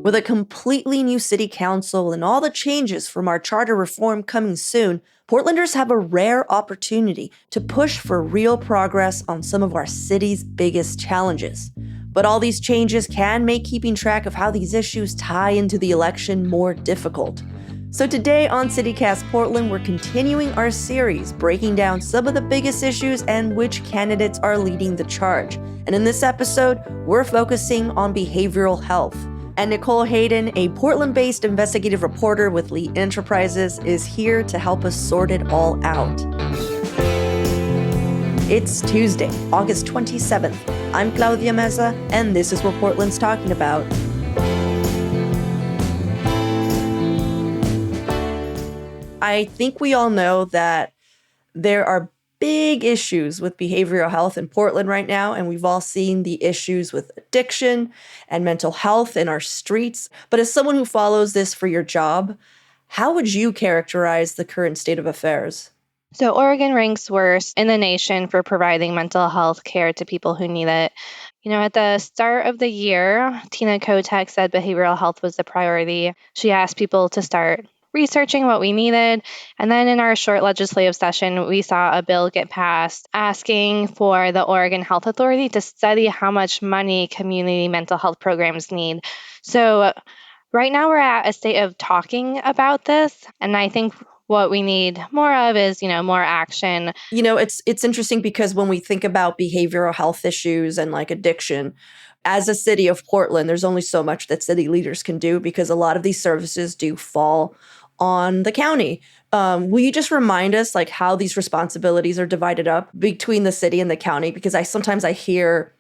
With a completely new city council and all the changes from our charter reform coming soon, Portlanders have a rare opportunity to push for real progress on some of our city's biggest challenges. But all these changes can make keeping track of how these issues tie into the election more difficult. So today on CityCast Portland, we're continuing our series breaking down some of the biggest issues and which candidates are leading the charge. And in this episode, we're focusing on behavioral health. And Nicole Hayden, a Portland-based investigative reporter with Lee Enterprises, is here to help us sort it all out. It's Tuesday, August 27th. I'm Claudia Meza, and this is what Portland's talking about. I think we all know that there are big issues with behavioral health in Portland right now, and we've all seen the issues with addiction and mental health in our streets. But as someone who follows this for your job, how would you characterize the current state of affairs? So Oregon ranks worst in the nation for providing mental health care to people who need it. At the start of the year, Tina Kotek said behavioral health was a priority. She asked people to start researching what we needed. And then in our short legislative session, we saw a bill get passed asking for the Oregon Health Authority to study how much money community mental health programs need. So right now we're at a state of talking about this. And I think what we need more of is, more action. It's interesting because when we think about behavioral health issues and like addiction, as a city of Portland, there's only so much that city leaders can do because a lot of these services do fall on the county. Will you just remind us like how these responsibilities are divided up between the city and the county? Because sometimes I hear,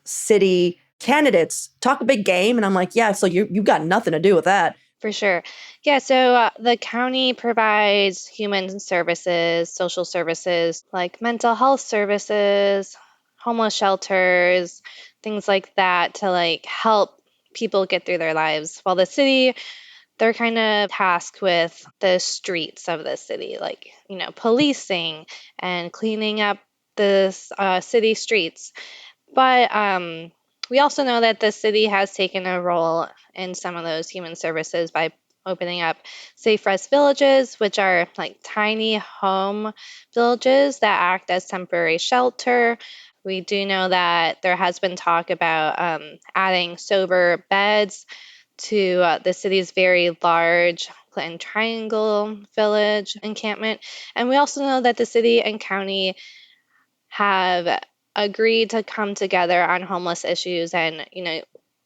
city candidates talk a big game and I'm like, yeah, so you've got nothing to do with that. For sure. Yeah, so the county provides human services, social services, like mental health services, homeless shelters, things like that to help people get through their lives. While the city, they're kind of tasked with the streets of the city, policing and cleaning up the city streets. But we also know that the city has taken a role in some of those human services by opening up Safe Rest Villages, which are like tiny home villages that act as temporary shelter. We do know that there has been talk about adding sober beds to the city's very large Clinton Triangle Village encampment. And we also know that the city and county have agreed to come together on homeless issues. And,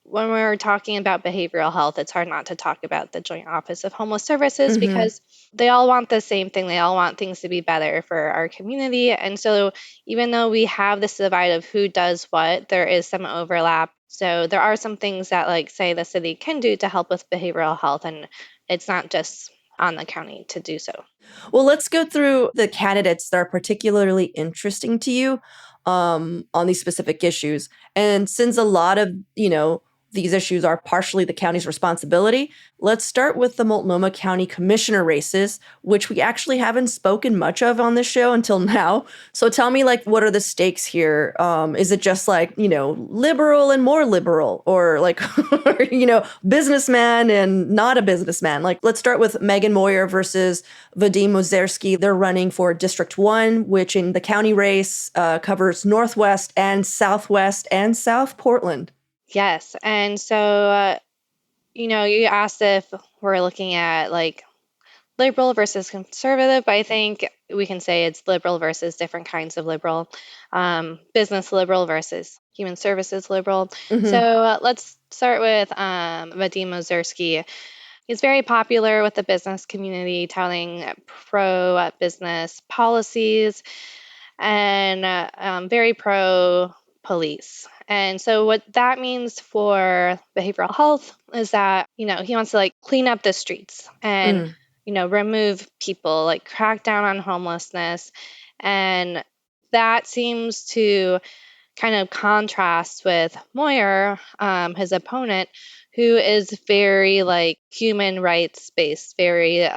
when we're talking about behavioral health, it's hard not to talk about the Joint Office of Homeless Services because they all want the same thing. They all want things to be better for our community. And so even though we have this divide of who does what, there is some overlap. So there are some things that, say, the city can do to help with behavioral health, and it's not just on the county to do so. Well, let's go through the candidates that are particularly interesting to you on these specific issues. And since a lot of, these issues are partially the county's responsibility, let's start with the Multnomah County Commissioner races, which we actually haven't spoken much of on this show until now. So tell me, what are the stakes here? Is it just liberal and more liberal, or businessman and not a businessman? Let's start with Megan Moyer versus Vadim Ozerski. They're running for District 1, which in the county race covers Northwest and Southwest and South Portland. Yes. And so, you asked if we're looking at liberal versus conservative, but I think we can say it's liberal versus different kinds of liberal, business liberal versus human services liberal. Mm-hmm. So let's start with Vadim Ozerski. He's very popular with the business community, touting pro-business policies and very pro-police. And so what that means for behavioral health is that, he wants to clean up the streets and, remove people, crack down on homelessness. And that seems to kind of contrast with Moyer, his opponent, who is very like human rights based, very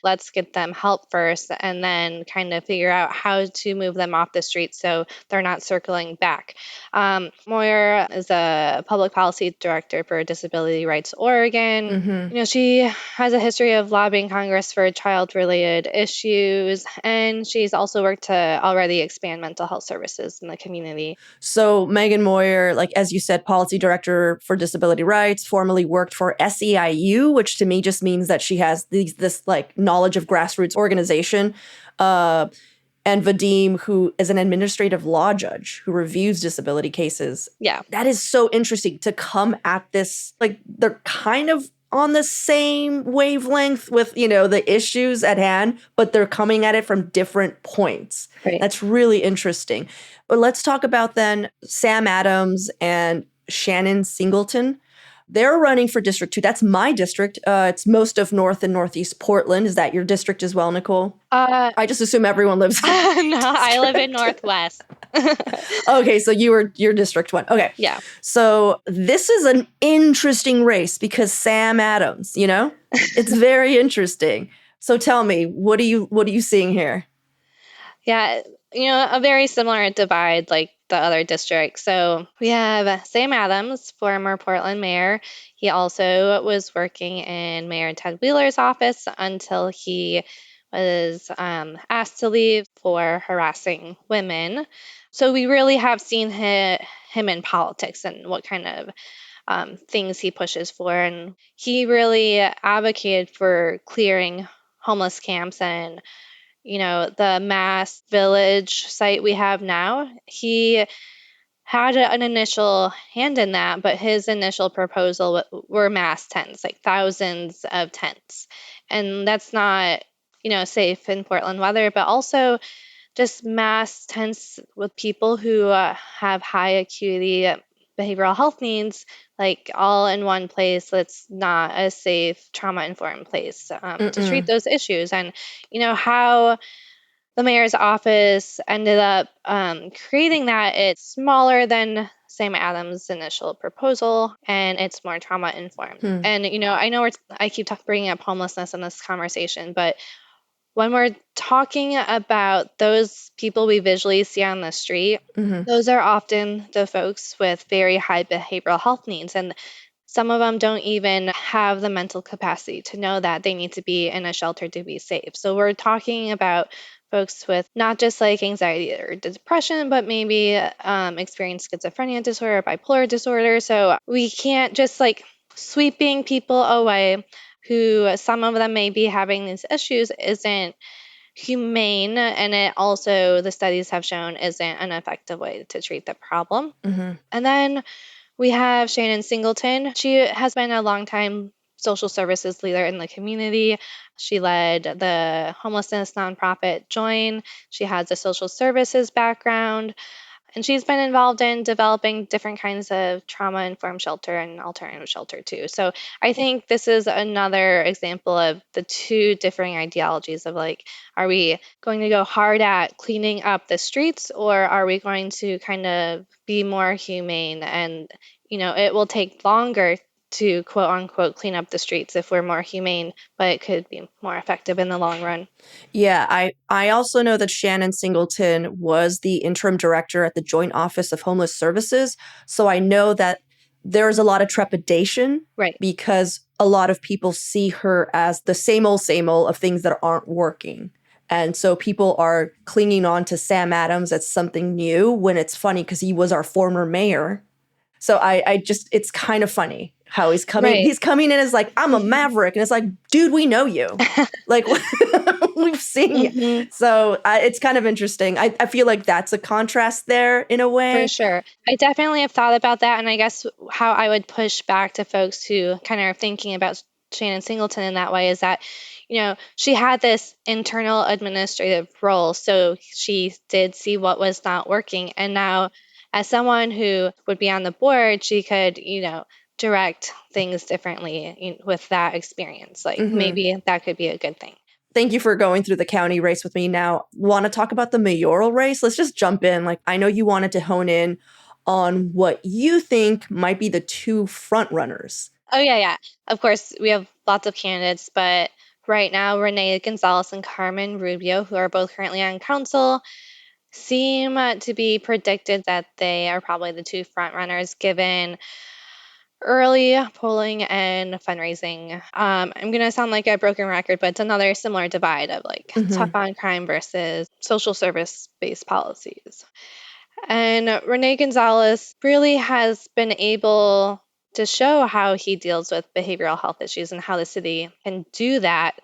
let's get them help first and then kind of figure out how to move them off the street so they're not circling back. Moyer is a public policy director for Disability Rights Oregon. She has a history of lobbying Congress for child-related issues, and she's also worked to already expand mental health services in the community. So Megan Moyer, like as you said, policy director for disability rights, formerly worked for SEIU, which to me just means that she has this like knowledge of grassroots organization. And Vadim, who is an administrative law judge who reviews disability cases. Yeah. That is so interesting to come at this, like they're kind of on the same wavelength with, the issues at hand, but they're coming at it from different points. Right. That's really interesting. But let's talk about then Sam Adams and Shannon Singleton. They're running for District 2. That's my district. It's most of North and Northeast Portland. Is that your district as well, Nicole? I just assume everyone lives in No, I live in Northwest. Okay, so you're District 1. Okay. Yeah. So this is an interesting race because Sam Adams, it's very interesting. So tell me, what are you seeing here? Yeah, a very similar divide like the other districts. So we have Sam Adams, former Portland mayor. He also was working in Mayor Ted Wheeler's office until he was asked to leave for harassing women. So we really have seen him in politics and what kind of things he pushes for. And he really advocated for clearing homeless camps and the Mass Village site we have now. He had an initial hand in that, but his initial proposal were mass tents, like thousands of tents. And that's not, safe in Portland weather, but also just mass tents with people who have high acuity behavioral health needs, like all in one place that's not a safe, trauma-informed place to treat those issues. And, how the mayor's office ended up creating that, it's smaller than Sam Adams' initial proposal, and it's more trauma-informed. And, I know I keep bringing up homelessness in this conversation, but when we're talking about those people we visually see on the street, those are often the folks with very high behavioral health needs. And some of them don't even have the mental capacity to know that they need to be in a shelter to be safe. So we're talking about folks with not just like anxiety or depression, but maybe experience schizophrenia disorder or bipolar disorder. So we can't just like sweeping people away who some of them may be having these issues isn't humane, and it also, the studies have shown, isn't an effective way to treat the problem. And then we have Shannon Singleton. She has been a longtime social services leader in the community. She led the homelessness nonprofit Join. She has a social services background. And she's been involved in developing different kinds of trauma-informed shelter and alternative shelter too. So I think this is another example of the two differing ideologies of like, are we going to go hard at cleaning up the streets, or are we going to kind of be more humane? And, it will take longer to quote unquote clean up the streets if we're more humane, but it could be more effective in the long run. Yeah, I also know that Shannon Singleton was the interim director at the Joint Office of Homeless Services. So I know that there's a lot of trepidation, right? Because a lot of people see her as the same old of things that aren't working. And so people are clinging on to Sam Adams as something new when it's funny because he was our former mayor. So I just, it's kind of funny how he's coming. Right. He's coming in as like, I'm a maverick. And it's like, dude, we know you. Like, we've seen you. So it's kind of interesting. I feel like that's a contrast there in a way. For sure. I definitely have thought about that. And I guess how I would push back to folks who kind of are thinking about Shannon Singleton in that way is that, she had this internal administrative role. So she did see what was not working. And now, as someone who would be on the board, she could, direct things differently with that experience. Like maybe that could be a good thing. Thank you for going through the county race with me. Now, want to talk about the mayoral race? Let's just jump in. Like, I know you wanted to hone in on what you think might be the two front runners. Oh, yeah, yeah. Of course, we have lots of candidates, but right now, Renee Gonzalez and Carmen Rubio, who are both currently on council, seem to be predicted that they are probably the two front runners given early polling and fundraising. I'm going to sound like a broken record, but it's another similar divide of like tough Hmm. on crime versus social service based policies. And Rene Gonzalez really has been able to show how he deals with behavioral health issues and how the city can do that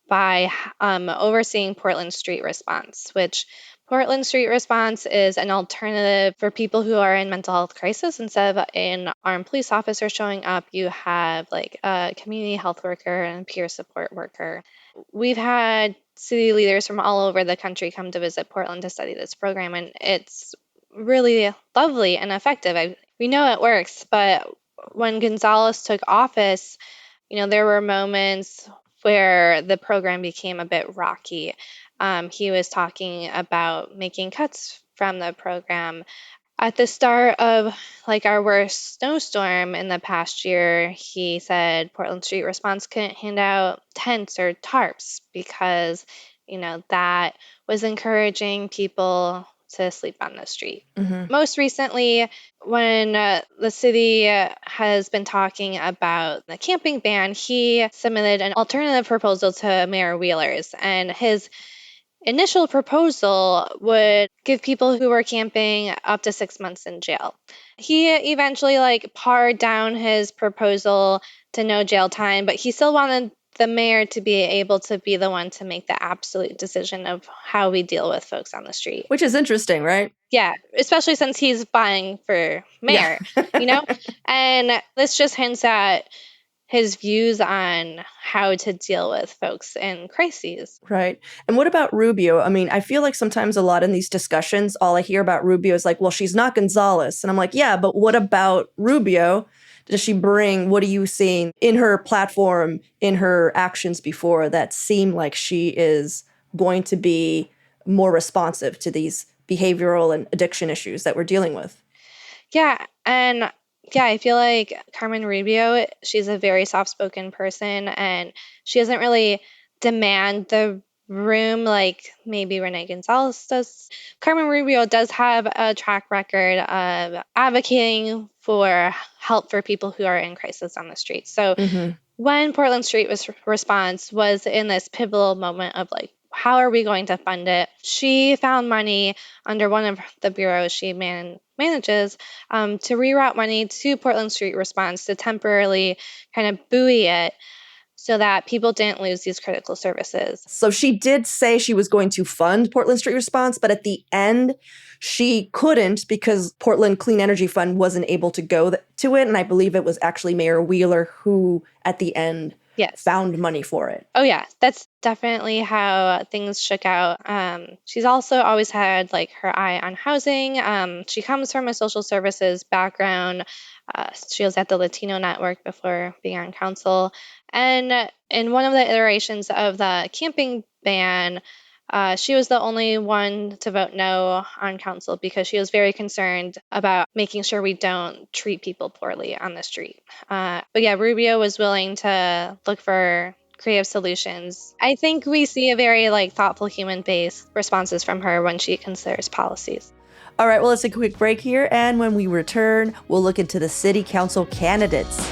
by overseeing Portland Street Response, which Portland Street Response is an alternative for people who are in mental health crisis. Instead of an armed police officer showing up, you have like a community health worker and peer support worker. We've had city leaders from all over the country come to visit Portland to study this program, and it's really lovely and effective. We know it works, but when Gonzalez took office, there were moments where the program became a bit rocky. He was talking about making cuts from the program. At the start of like our worst snowstorm in the past year, he said Portland Street Response couldn't hand out tents or tarps because, that was encouraging people to sleep on the street. Hmm. Most recently, when the city has been talking about the camping ban, he submitted an alternative proposal to Mayor Wheeler's, and his initial proposal would give people who were camping up to 6 months in jail. He eventually pared down his proposal to no jail time, but he still wanted the mayor to be able to be the one to make the absolute decision of how we deal with folks on the street. Which is interesting, right? Yeah, especially since he's vying for mayor, Yeah. And this just hints at his views on how to deal with folks in crises. Right. And what about Rubio? I mean, I feel like sometimes a lot in these discussions, all I hear about Rubio is like, well, she's not Gonzalez. And I'm like, yeah, but what about Rubio? Does she bring, what are you seeing in her platform, in her actions before that seem like she is going to be more responsive to these behavioral and addiction issues that we're dealing with? Yeah, and yeah, I feel like Carmen Rubio, she's a very soft-spoken person, and she doesn't really demand the room like maybe Renee Gonzalez does. Carmen Rubio does have a track record of advocating for help for people who are in crisis on the street. So Hmm. when Portland Street Response was in this pivotal moment of like, how are we going to fund it? She found money under one of the bureaus she manages to reroute money to Portland Street Response to temporarily kind of buoy it so that people didn't lose these critical services. So she did say she was going to fund Portland Street Response, but at the end, she couldn't because Portland Clean Energy Fund wasn't able to go to it. And I believe it was actually Mayor Wheeler who, at the end, Yes. found money for it. Oh, yeah. That's definitely how things shook out. She's also always had like her eye on housing. She comes from a social services background. She was at the Latino Network before being on council. And in one of the iterations of the camping ban, she was the only one to vote no on council because she was very concerned about making sure we don't treat people poorly on the street. But yeah, Rubio was willing to look for creative solutions. I think we see a very thoughtful human-based responses from her when she considers policies. All right, well, let's take a quick break here. And when we return, we'll look into the city council candidates.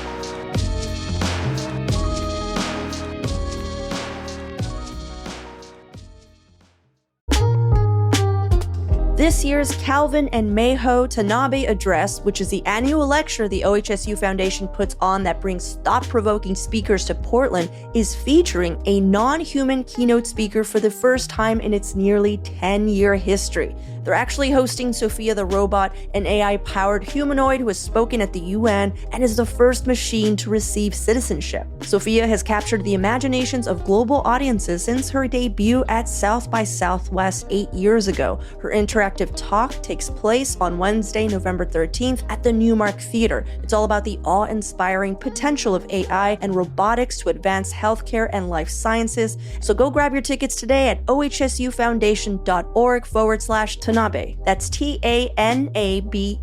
This year's Calvin and Mayho Tanabe Address, which is the annual lecture the OHSU Foundation puts on that brings thought-provoking speakers to Portland, is featuring a non-human keynote speaker for the first time in its nearly 10-year history. They're actually hosting Sophia the Robot, an AI-powered humanoid who has spoken at the UN and is the first machine to receive citizenship. Sophia has captured the imaginations of global audiences since her debut at South by Southwest 8 years ago. Her interactive talk takes place on Wednesday, November 13th at the Newmark Theater. It's all about the awe-inspiring potential of AI and robotics to advance healthcare and life sciences. So go grab your tickets today at ohsufoundation.org/Tanabe. That's TANABE.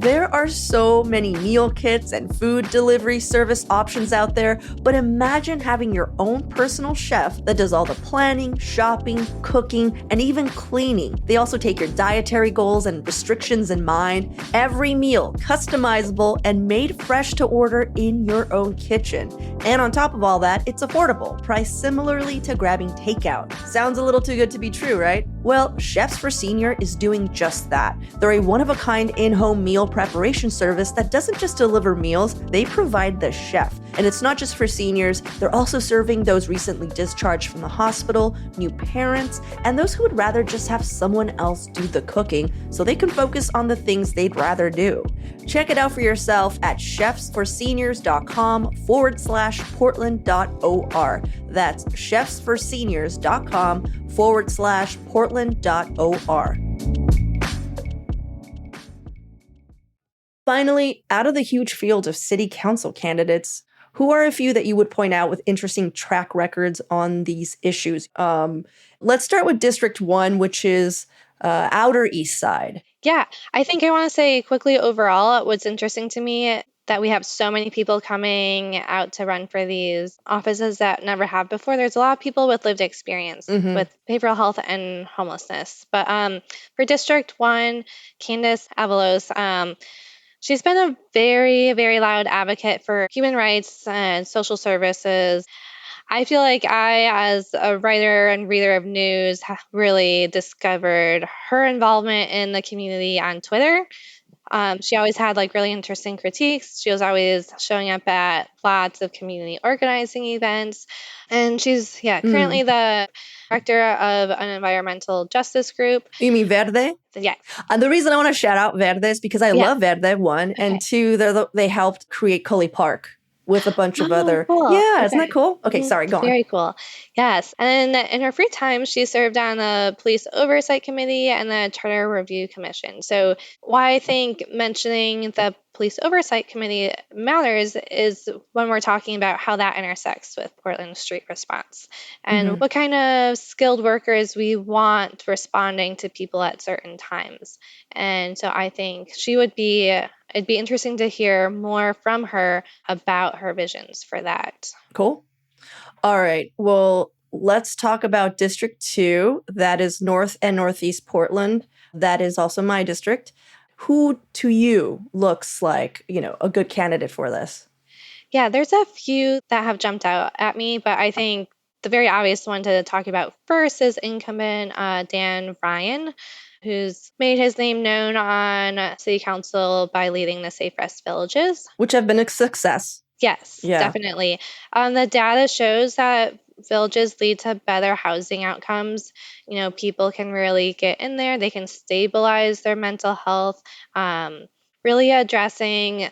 There are so many meal kits and food delivery service options out there, but imagine having your own personal chef that does all the planning, shopping, cooking, and even cleaning. They also take your dietary goals and restrictions in mind. Every meal customizable and made fresh to order in your own kitchen. And on top of all that, it's affordable, priced similarly to grabbing takeout. Sounds a little too good to be true, right? Well, Chefs for Senior is doing just that. They're a one-of-a-kind in-home meal preparation service that doesn't just deliver meals, they provide the chef. And it's not just for seniors, they're also serving those recently discharged from the hospital, new parents, and those who would rather just have someone else do the cooking so they can focus on the things they'd rather do. Check it out for yourself at chefsforseniors.com/portland.or. That's chefsforseniors.com/portland.or. Finally, out of the huge field of city council candidates, who are a few that you would point out with interesting track records on these issues? Let's start with District 1, which is Outer East Side. Yeah, I think I want to say quickly overall, what's interesting to me that we have so many people coming out to run for these offices that never have before. There's a lot of people with lived experience with behavioral health and homelessness. But for District 1, Candace Avalos, she's been a very, very loud advocate for human rights and social services. I feel like I, as a writer and reader of news, really discovered her involvement in the community on Twitter. She always had like really interesting critiques. She was always showing up at lots of community organizing events. And she's, currently the director of an environmental justice group. You mean Verde? Yes. The reason I want to shout out Verde is because I love Verde, one, and two, they helped create Cully Park with a bunch of other. Cool. Yeah, isn't that cool? Okay, sorry, go on. Very cool. Yes. And in her free time, she served on the Police Oversight Committee and the Charter Review Commission. So why I think mentioning the Police Oversight Committee matters is when we're talking about how that intersects with Portland street response and what kind of skilled workers we want responding to people at certain times. And so I think it'd be interesting to hear more from her about her visions for that. Cool. All right. Well, let's talk about District 2. That is North and Northeast Portland. That is also my district. Who to you looks like, a good candidate for this? Yeah, there's a few that have jumped out at me, but I think the very obvious one to talk about first is incumbent Dan Ryan, who's made his name known on city council by leading the Safe Rest Villages. Which have been a success. Yes, definitely. The data shows that villages lead to better housing outcomes. People can really get in there. They can stabilize their mental health, really addressing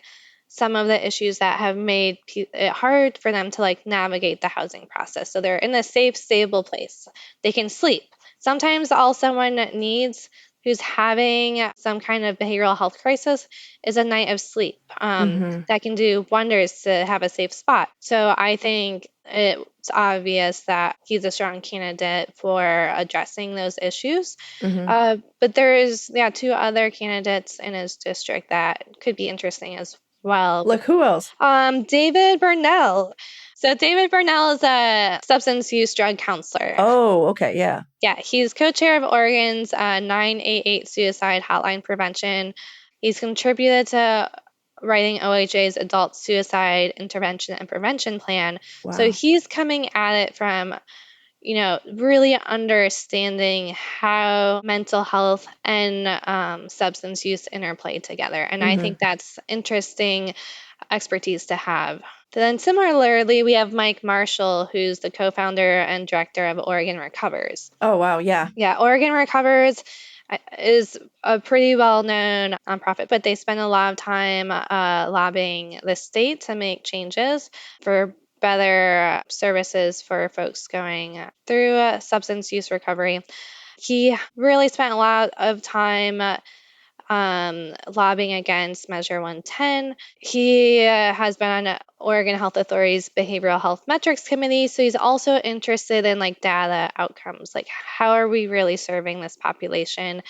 some of the issues that have made it hard for them to navigate the housing process. So they're in a safe, stable place. They can sleep. Sometimes all someone needs who's having some kind of behavioral health crisis is a night of sleep. That can do wonders to have a safe spot. So I think it's obvious that he's a strong candidate for addressing those issues. But there's two other candidates in his district that could be interesting as well. Like who else? David Burnell. So David Burnell is a substance use drug counselor. Oh, okay, yeah. Yeah, he's co-chair of Oregon's 988 suicide hotline prevention. He's contributed to writing OHA's adult suicide intervention and prevention plan. Wow. So he's coming at it from, really understanding how mental health and substance use interplay together. And I think that's interesting expertise to have. Then similarly, we have Mike Marshall, who's the co-founder and director of Oregon Recovers. Oh, wow, yeah. Yeah, Oregon Recovers is a pretty well-known nonprofit, but they spend a lot of time lobbying the state to make changes for better services for folks going through substance use recovery. He really spent a lot of time lobbying against Measure 110. He has been on Oregon Health Authority's Behavioral Health Metrics Committee, so he's also interested in data outcomes, how are we really serving this population,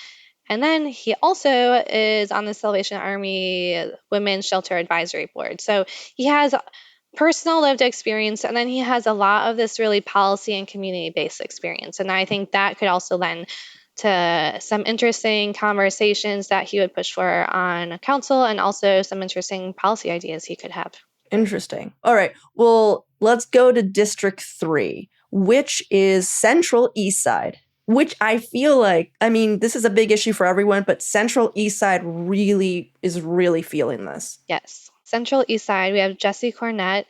And then he also is on the Salvation Army Women's Shelter Advisory Board. So he has personal lived experience, and then he has a lot of this really policy and community based experience. And I think that could also lend to some interesting conversations that he would push for on council, and also some interesting policy ideas he could have. Interesting. All right. Well, let's go to District 3, which is Central East Side, which I feel like, I mean, this is a big issue for everyone, but Central East Side is really feeling this. Yes. Central East Side, we have Jesse Cornett.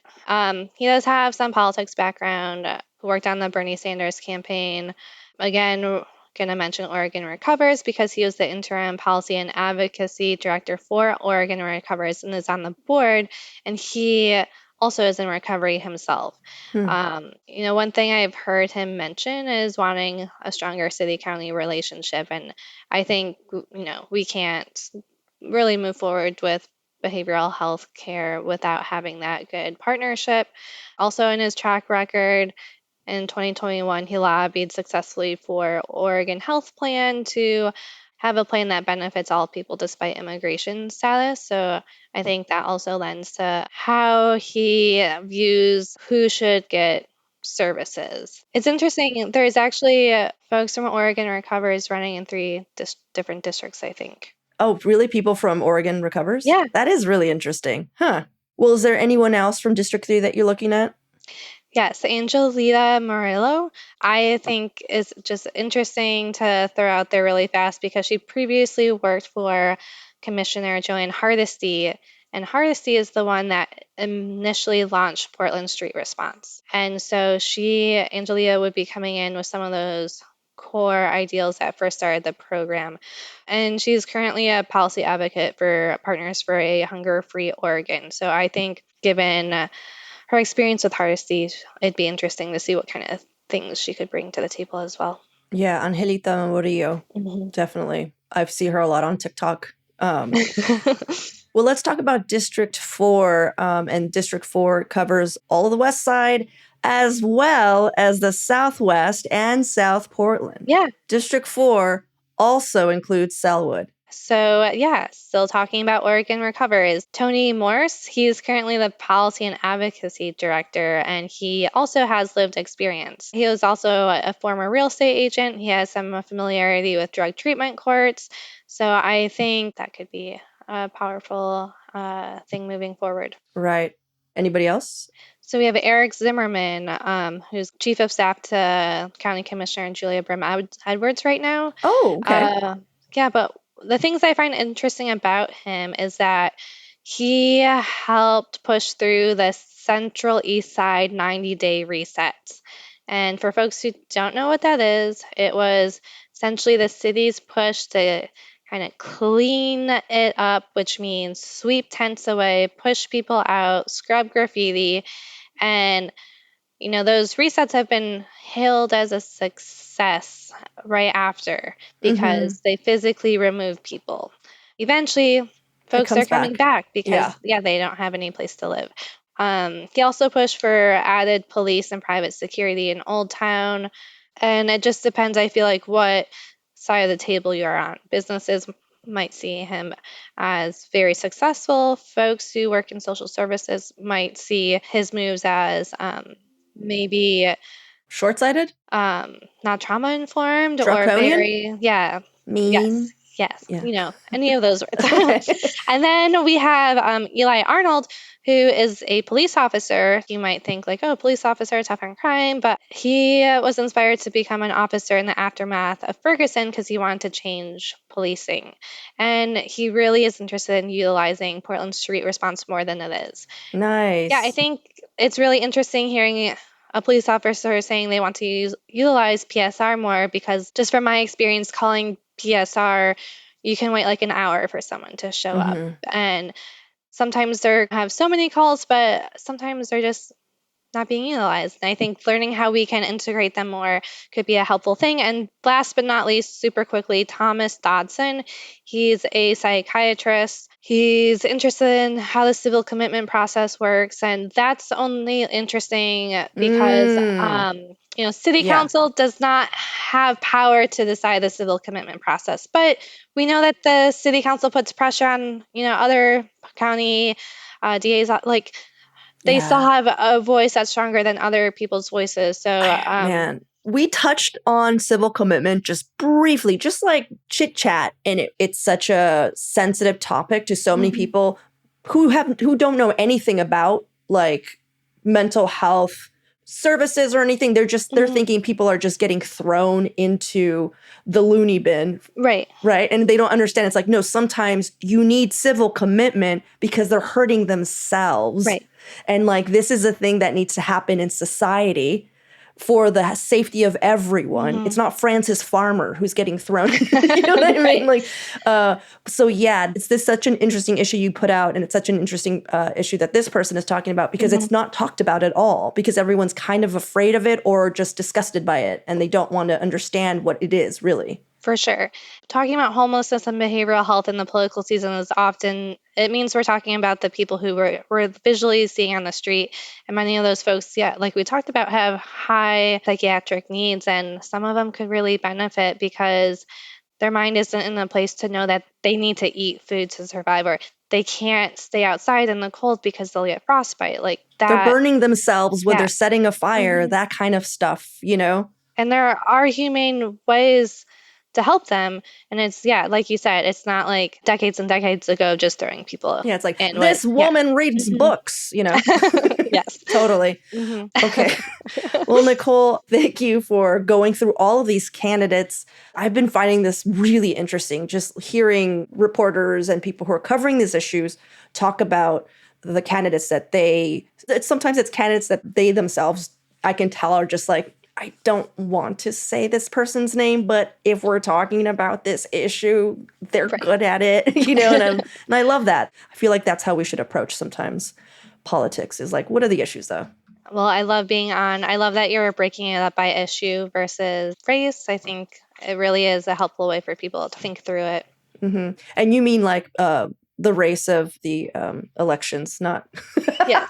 He does have some politics background, worked on the Bernie Sanders campaign. Again, going to mention Oregon Recovers because he was the interim policy and advocacy director for Oregon Recovers and is on the board. And he also is in recovery himself. One thing I've heard him mention is wanting a stronger city-county relationship. And I think, we can't really move forward with behavioral health care without having that good partnership. Also, in his track record, in 2021, he lobbied successfully for Oregon Health Plan to have a plan that benefits all people despite immigration status. So I think that also lends to how he views who should get services. It's interesting. There's actually folks from Oregon Recovers running in 3 different districts, I think. Oh, really? People from Oregon Recovers? Yeah. That is really interesting. Huh. Well, is there anyone else from District 3 that you're looking at? Yes, Angelita Murillo, I think is just interesting to throw out there really fast because she previously worked for Commissioner Joanne Hardesty, and Hardesty is the one that initially launched Portland Street Response. And so Angelita would be coming in with some of those core ideals that first started the program. And she's currently a policy advocate for Partners for a Hunger-Free Oregon. So I think given her experience with Hardesty, it'd be interesting to see what kind of things she could bring to the table as well. Yeah, Angelita Murillo, definitely. I see her a lot on TikTok. Well, let's talk about District 4. And District 4 covers all of the West Side as well as the Southwest and South Portland. Yeah. District 4 also includes Sellwood. So, still talking about Oregon Recovers. Tony Morse, he's currently the Policy and Advocacy Director, and he also has lived experience. He was also a former real estate agent. He has some familiarity with drug treatment courts. So I think that could be a powerful thing moving forward. Right. Anybody else? So we have Eric Zimmerman, who's Chief of Staff to County Commissioner Julia Brim Edwards right now. Oh, okay. But the things I find interesting about him is that he helped push through the Central East Side 90-day reset. And for folks who don't know what that is, it was essentially the city's push to kind of clean it up, which means sweep tents away, push people out, scrub graffiti. And, those resets have been hailed as a success right after because they physically remove people. Eventually, folks are coming back because, they don't have any place to live. He also pushed for added police and private security in Old Town. And it just depends, I feel like, what side of the table you're on. Businesses might see him as very successful. Folks who work in social services might see his moves as maybe short-sighted, not trauma-informed, draconian? Or very, mean. Yes, any of those words. And then we have Eli Arnold, who is a police officer. You might think like, oh, police officer, tough on crime, but he was inspired to become an officer in the aftermath of Ferguson because he wanted to change policing. And he really is interested in utilizing Portland Street Response more than it is. Nice. Yeah, I think it's really interesting hearing a police officer saying they want to utilize PSR more because just from my experience calling PSR, you can wait like an hour for someone to show up. And sometimes they have so many calls, but sometimes they're just not being utilized. And I think learning how we can integrate them more could be a helpful thing. And last but not least, super quickly, Thomas Dodson. He's a psychiatrist. He's interested in how the civil commitment process works. And that's only interesting because, city Yeah. council does not have power to decide the civil commitment process, but we know that the city council puts pressure on, other county DAs, like they still Yeah. have a voice that's stronger than other people's voices. So, Man, we touched on civil commitment just briefly, just like chit chat, and it's such a sensitive topic to so many mhm, people who don't know anything about like mental health services or anything. They're mhm, thinking people are just getting thrown into the loony bin, right, right? And they don't understand. It's like, no, sometimes you need civil commitment because they're hurting themselves. right. And like, this is a thing that needs to happen in society for the safety of everyone. Mhm, It's not Francis Farmer who's getting thrown. You know what I mean? right. Like, so yeah, it's this such an interesting issue you put out, and it's such an interesting issue that this person is talking about because Mhm. it's not talked about at all because everyone's kind of afraid of it or just disgusted by it, and they don't want to understand what it is really. For sure. Talking about homelessness and behavioral health in the political season is often, it means we're talking about the people who we're visually seeing on the street. And many of those folks, yeah, like we talked about, have high psychiatric needs, and some of them could really benefit because their mind isn't in a place to know that they need to eat food to survive, or they can't stay outside in the cold because they'll get frostbite. Like They're that. burning themselves when Yeah. they're setting a fire, Mhm. that kind of stuff, you know? And there are humane ways to help them. And it's, yeah, like you said, it's not like decades and decades ago just throwing people Yeah, it's like, in with, this yeah. woman reads Mhm. books, you know? Yes. Totally. hmm Okay. Well, Nicole, thank you for going through all of these candidates. I've been finding this really interesting, just hearing reporters and people who are covering these issues talk about the candidates sometimes it's candidates that they themselves, I can tell, are just like, I don't want to say this person's name, but if we're talking about this issue, they're Right. good at it, and I love that. I feel like that's how we should approach sometimes politics is like, what are the issues though? Well, I love being on. I love that you're breaking it up by issue versus race. I think it really is a helpful way for people to think through it. Hmm. And you mean like the race of the elections, not. Yes.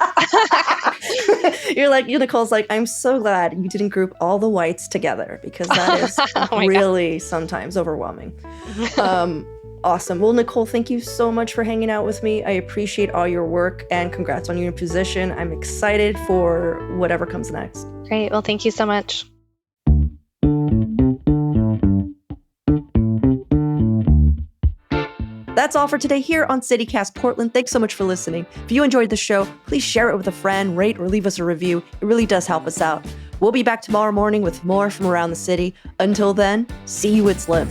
Nicole's like, I'm so glad you didn't group all the whites together because that is Oh my God. really sometimes overwhelming. Awesome. Well, Nicole, thank you so much for hanging out with me. I appreciate all your work and congrats on your new position. I'm excited for whatever comes next. Great. Well, thank you so much. That's all for today here on CityCast Portland. Thanks so much for listening. If you enjoyed the show, please share it with a friend, rate or leave us a review. It really does help us out. We'll be back tomorrow morning with more from around the city. Until then, see you at Slim.